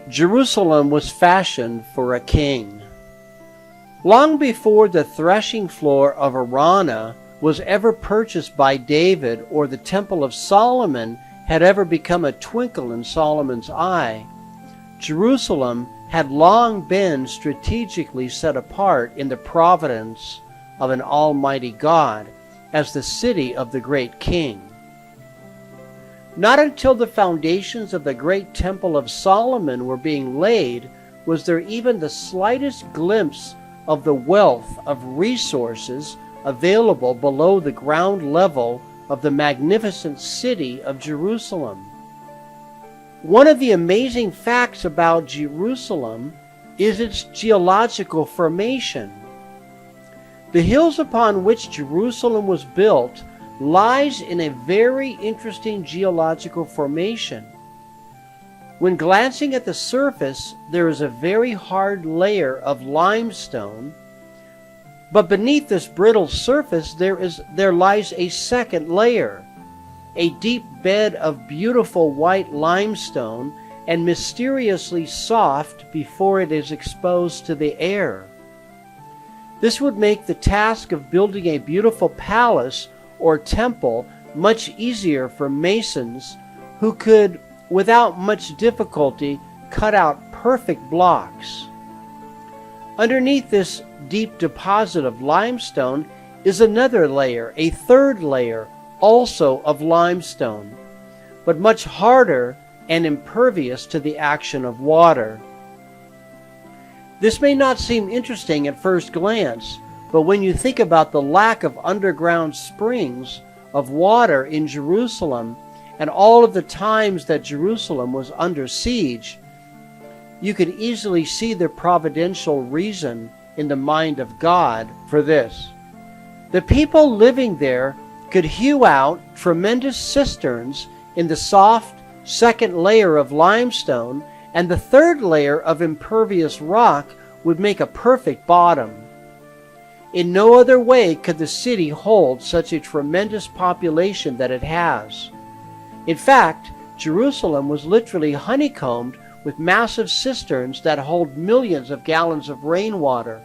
Jerusalem was fashioned for a king. Long before the threshing floor of Araunah was ever purchased by David, or the Temple of Solomon had ever become a twinkle in Solomon's eye, Jerusalem had long been strategically set apart in the providence of an almighty God as the city of the great king. Not until the foundations of the great Temple of Solomon were being laid was there even the slightest glimpse of the wealth of resources available below the ground level of the magnificent city of Jerusalem. One of the amazing facts about Jerusalem is its geological formation. The hills upon which Jerusalem was built lies in a very interesting geological formation. When glancing at the surface, there is a very hard layer of limestone, but beneath this brittle surface there lies a second layer, a deep bed of beautiful white limestone and mysteriously soft before it is exposed to the air. This would make the task of building a beautiful palace or temple much easier for masons who could, without much difficulty, cut out perfect blocks. Underneath this deep deposit of limestone is another layer, a third layer, also of limestone, but much harder and impervious to the action of water. This may not seem interesting at first glance, but when you think about the lack of underground springs of water in Jerusalem and all of the times that Jerusalem was under siege, you could easily see the providential reason in the mind of God for this. The people living there could hew out tremendous cisterns in the soft second layer of limestone, and the third layer of impervious rock would make a perfect bottom. In no other way could the city hold such a tremendous population that it has. In fact, Jerusalem was literally honeycombed with massive cisterns that hold millions of gallons of rainwater.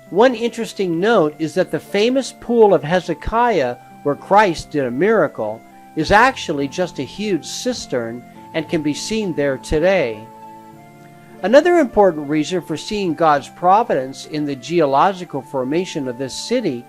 One interesting note is that the famous pool of Hezekiah, where Christ did a miracle, is actually just a huge cistern and can be seen there today. Another important reason for seeing God's providence in the geological formation of this city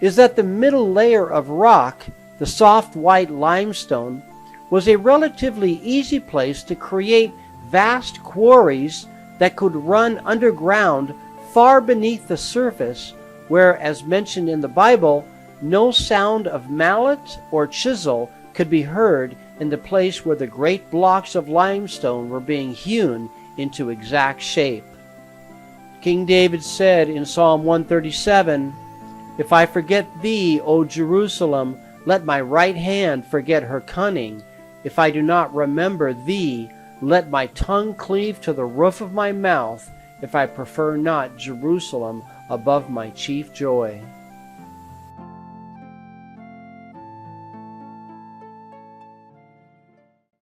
is that the middle layer of rock, the soft white limestone, was a relatively easy place to create vast quarries that could run underground far beneath the surface, where, as mentioned in the Bible, no sound of mallet or chisel could be heard in the place where the great blocks of limestone were being hewn into exact shape. King David said in Psalm 137, "If I forget thee, O Jerusalem, let my right hand forget her cunning. If I do not remember thee, let my tongue cleave to the roof of my mouth, if I prefer not Jerusalem above my chief joy."